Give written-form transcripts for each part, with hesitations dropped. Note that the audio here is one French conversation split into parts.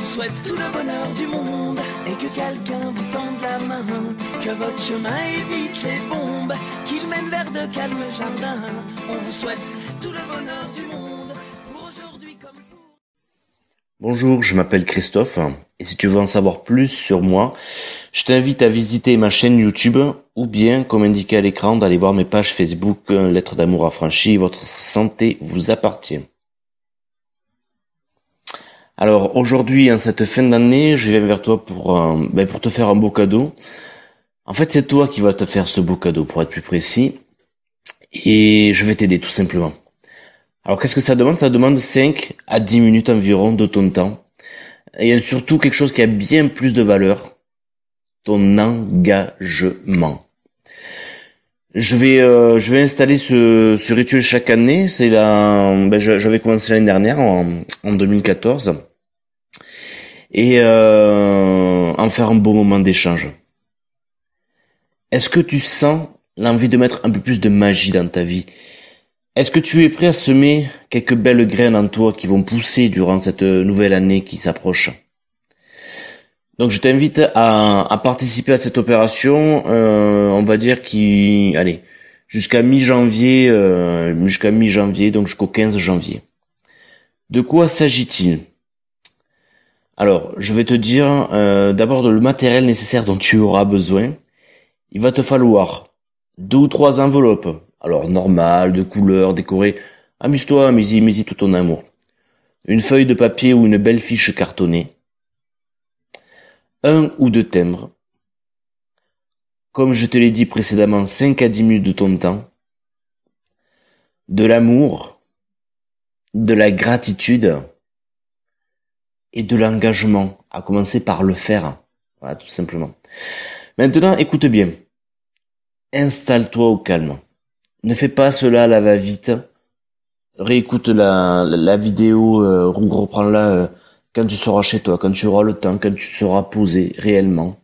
souhaite tout le bonheur du monde et que quelqu'un vous tende la main, que votre chemin évite les bombes, qu'il mène vers de calmes jardins. On vous souhaite tout le bonheur du monde, pour aujourd'hui comme pour... Bonjour, je m'appelle Christophe et si tu veux en savoir plus sur moi, je t'invite à visiter ma chaîne YouTube ou bien, comme indiqué à l'écran, d'aller voir mes pages Facebook Lettres d'amour affranchies, votre santé vous appartient. Alors aujourd'hui, en cette fin d'année, je viens vers toi pour te faire un beau cadeau. En fait, c'est toi qui vas te faire ce beau cadeau, pour être plus précis, et je vais t'aider tout simplement. Alors qu'est-ce que ça demande? Ça demande 5 à 10 minutes environ de ton temps. Et surtout quelque chose qui a bien plus de valeur, ton engagement. Je vais installer ce rituel chaque année. J'avais commencé l'année dernière, en 2014. Et en faire un beau moment d'échange. Est-ce que tu sens l'envie de mettre un peu plus de magie dans ta vie? Est-ce que tu es prêt à semer quelques belles graines en toi qui vont pousser durant cette nouvelle année qui s'approche? Donc je t'invite à participer à cette opération, on va dire jusqu'à mi-janvier, donc jusqu'au 15 janvier. De quoi s'agit-il? Alors, je vais te dire d'abord le matériel nécessaire dont tu auras besoin. Il va te falloir 2 ou 3 enveloppes. Alors, normales, de couleurs, décorées. Amuse-toi, mets-y tout ton amour. Une feuille de papier ou une belle fiche cartonnée. 1 ou 2 timbres. Comme je te l'ai dit précédemment, 5 à 10 minutes de ton temps. De l'amour. De la gratitude. Et de l'engagement. À commencer par le faire. Voilà, tout simplement. Maintenant, écoute bien. Installe-toi au calme. Ne fais pas cela à la va-vite. Réécoute la vidéo, reprends-la quand tu seras chez toi, quand tu auras le temps, quand tu seras posé réellement.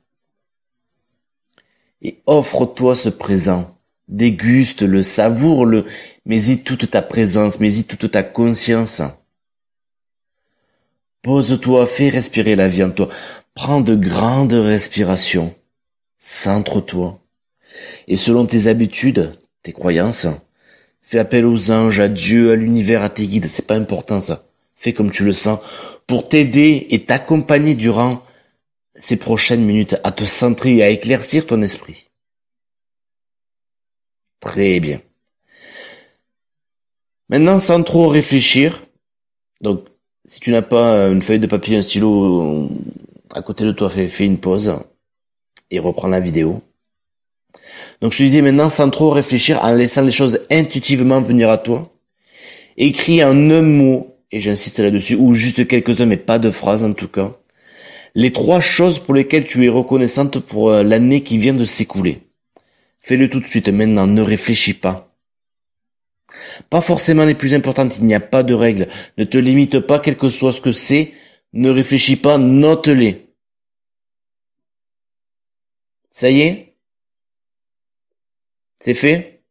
Et offre-toi ce présent. Déguste-le, savoure-le. Mets-y toute ta présence, mets-y toute ta conscience. Pose-toi, fais respirer la vie en toi. Prends de grandes respirations. Centre-toi. Et selon tes habitudes, tes croyances, fais appel aux anges, à Dieu, à l'univers, à tes guides, c'est pas important ça. Fais comme tu le sens, pour t'aider et t'accompagner durant ces prochaines minutes, à te centrer et à éclaircir ton esprit. Très bien. Maintenant, sans trop réfléchir, donc, si tu n'as pas une feuille de papier, un stylo à côté de toi, fais une pause et reprends la vidéo. Donc je te disais maintenant, sans trop réfléchir, en laissant les choses intuitivement venir à toi, écris en un mot, et j'insiste là-dessus, ou juste quelques-uns, mais pas de phrases en tout cas, les 3 choses pour lesquelles tu es reconnaissante pour l'année qui vient de s'écouler. Fais-le tout de suite, maintenant, ne réfléchis pas. Pas forcément les plus importantes, il n'y a pas de règles. Ne te limite pas, quel que soit ce que c'est, ne réfléchis pas, note-les. Ça y est? C'est fait?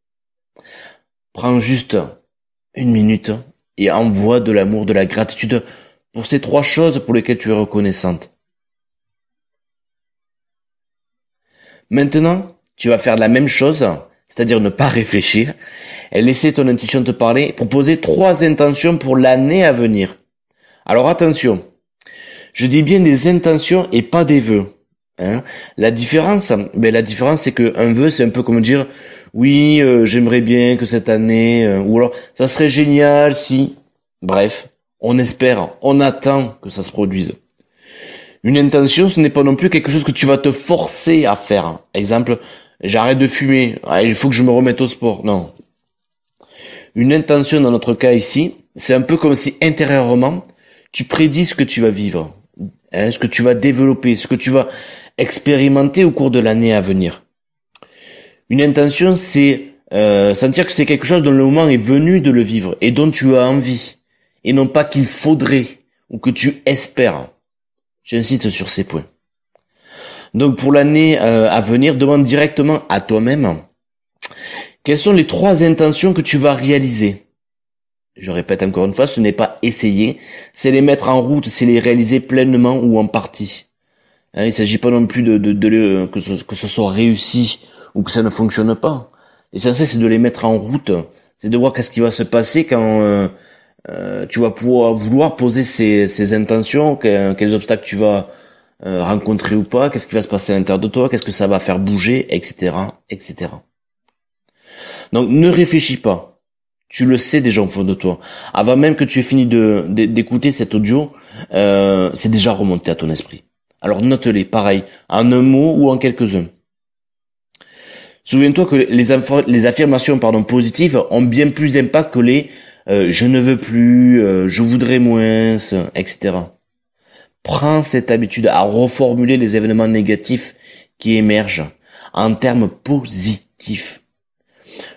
Prends juste 1 minute et envoie de l'amour, de la gratitude pour ces 3 choses pour lesquelles tu es reconnaissante. Maintenant, tu vas faire la même chose, c'est-à-dire ne pas réfléchir, et laisser ton intuition te parler, proposer 3 intentions pour l'année à venir. Alors attention, je dis bien des intentions et pas des vœux. La différence, c'est que un vœu, c'est un peu comme dire oui, j'aimerais bien que cette année, ou alors ça serait génial si, bref, on espère, on attend que ça se produise. Une intention, ce n'est pas non plus quelque chose que tu vas te forcer à faire. Exemple, j'arrête de fumer, il faut que je me remette au sport. Non. Une intention, dans notre cas ici, c'est un peu comme si intérieurement, tu prédis ce que tu vas vivre, ce que tu vas développer, ce que tu vas expérimenter au cours de l'année à venir. Une intention, c'est sentir que c'est quelque chose dont le moment est venu de le vivre et dont tu as envie, et non pas qu'il faudrait ou que tu espères. J'insiste sur ces points. Donc pour l'année à venir, demande directement à toi-même quelles sont les 3 intentions que tu vas réaliser. Je répète encore une fois, ce n'est pas essayer, c'est les mettre en route, c'est les réaliser pleinement ou en partie. Hein, il s'agit pas non plus que ce soit réussi ou que ça ne fonctionne pas. L'essentiel, c'est de les mettre en route, c'est de voir qu'est-ce qui va se passer quand tu vas vouloir poser ces intentions, quels obstacles tu vas rencontrer ou pas, qu'est-ce qui va se passer à l'intérieur de toi, qu'est-ce que ça va faire bouger, etc., etc. Donc, ne réfléchis pas. Tu le sais déjà au fond de toi. Avant même que tu aies fini d'écouter cet audio, c'est déjà remonté à ton esprit. Alors note-les, pareil, en un mot ou en quelques-uns. Souviens-toi que les affirmations positives ont bien plus d'impact que les je ne veux plus, je voudrais moins, etc. Prends cette habitude à reformuler les événements négatifs qui émergent en termes positifs.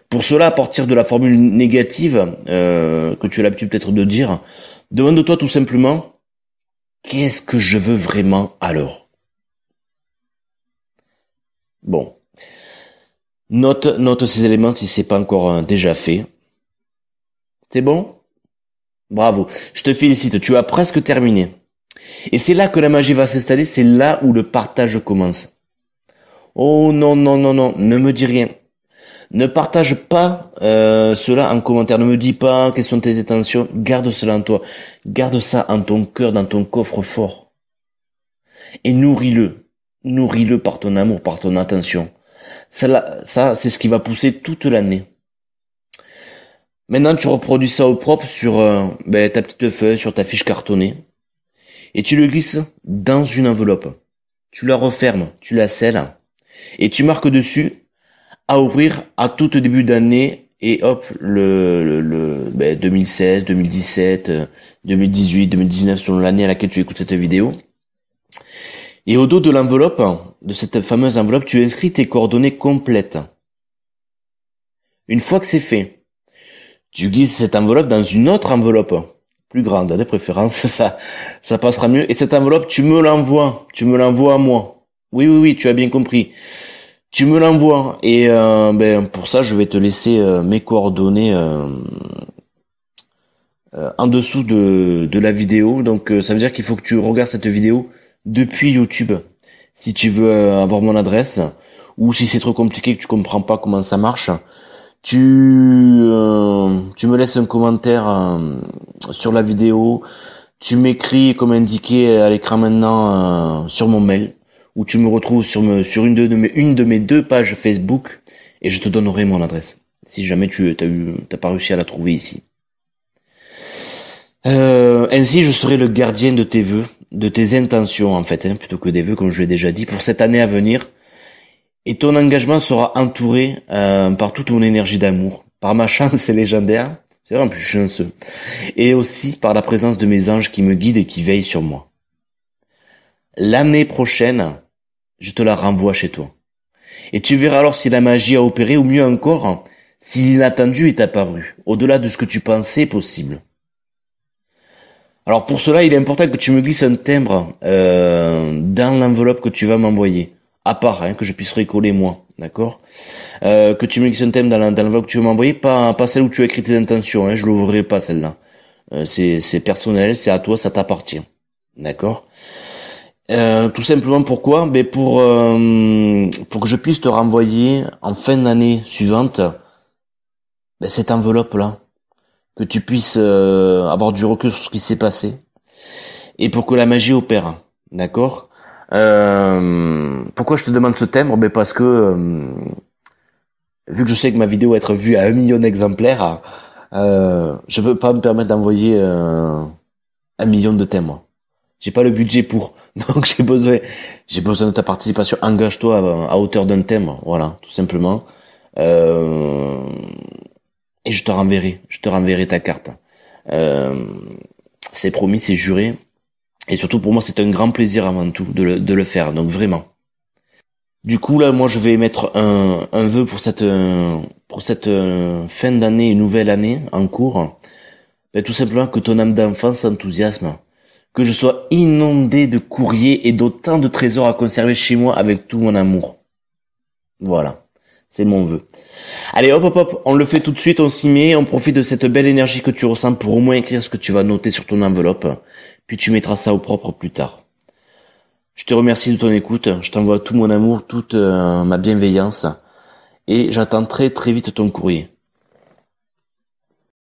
Pour cela, à partir de la formule négative, que tu as l'habitude peut-être de dire, demande-toi tout simplement, qu'est-ce que je veux vraiment alors? Bon. Note ces éléments si c'est pas encore déjà fait. C'est bon? Bravo. Je te félicite, tu as presque terminé. Et c'est là que la magie va s'installer, c'est là où le partage commence. Oh non, non, non, non, ne me dis rien. Ne partage pas cela en commentaire. Ne me dis pas quelles sont tes intentions. Garde cela en toi. Garde ça en ton cœur, dans ton coffre-fort. Et nourris-le. Nourris-le par ton amour, par ton attention. Ça, c'est ce qui va pousser toute l'année. Maintenant, tu reproduis ça au propre sur ta petite feuille, sur ta fiche cartonnée. Et tu le glisses dans une enveloppe. Tu la refermes, tu la scelles. Et tu marques dessus à ouvrir à tout début d'année, et hop, 2016, 2017, 2018, 2019, selon l'année à laquelle tu écoutes cette vidéo. Et au dos de l'enveloppe, de cette fameuse enveloppe, tu inscris tes coordonnées complètes. Une fois que c'est fait, tu glisses cette enveloppe dans une autre enveloppe, plus grande, de préférence, ça passera mieux. Et cette enveloppe, tu me l'envoies à moi. Oui, tu as bien compris. Tu me l'envoies et pour ça je vais te laisser mes coordonnées en dessous de la vidéo. Donc ça veut dire qu'il faut que tu regardes cette vidéo depuis YouTube si tu veux avoir mon adresse, ou si c'est trop compliqué que tu comprends pas comment ça marche, tu me laisses un commentaire sur la vidéo, tu m'écris comme indiqué à l'écran maintenant sur mon mail, ou tu me retrouves sur une de mes 2 pages Facebook, et je te donnerai mon adresse, si jamais t'as pas réussi à la trouver ici. Ainsi, je serai le gardien de tes vœux, de tes intentions, en fait, plutôt que des vœux, comme je l'ai déjà dit, pour cette année à venir. Et ton engagement sera entouré par toute mon énergie d'amour, par ma chance légendaire, c'est vraiment plus chanceux, et aussi par la présence de mes anges qui me guident et qui veillent sur moi. L'année prochaine, je te la renvoie chez toi. Et tu verras alors si la magie a opéré, ou mieux encore, si l'inattendu est apparu, au-delà de ce que tu pensais possible. Alors pour cela, il est important que tu me glisses un timbre dans l'enveloppe que tu vas m'envoyer, à part, que je puisse recoller moi, d'accord, que tu me glisses un timbre dans l'enveloppe que tu vas m'envoyer, pas celle où tu as écrit tes intentions, je l'ouvrirai pas celle-là. C'est personnel, c'est à toi, ça t'appartient, d'accord. Tout simplement pourquoi? Pour que je puisse te renvoyer en fin d'année suivante cette enveloppe là, que tu puisses avoir du recul sur ce qui s'est passé, et pour que la magie opère, d'accord. Pourquoi je te demande ce timbre? Parce que vu que je sais que ma vidéo va être vue à 1 million d'exemplaires, je peux pas me permettre d'envoyer 1 million de timbres. J'ai pas le budget pour. Donc j'ai besoin de ta participation. Engage-toi à hauteur d'un timbre, voilà, tout simplement. Et je te renverrai ta carte. C'est promis, c'est juré. Et surtout pour moi, c'est un grand plaisir avant tout de le faire. Donc vraiment. Du coup là, moi je vais mettre un vœu pour cette fin d'année, une nouvelle année en cours. Tout simplement que ton âme d'enfant s'enthousiasme. Que je sois inondé de courriers et d'autant de trésors à conserver chez moi avec tout mon amour. Voilà. C'est mon vœu. Allez, hop, hop, hop, on le fait tout de suite, on s'y met, on profite de cette belle énergie que tu ressens pour au moins écrire ce que tu vas noter sur ton enveloppe, puis tu mettras ça au propre plus tard. Je te remercie de ton écoute, je t'envoie tout mon amour, toute ma bienveillance, et j'attends très très vite ton courrier.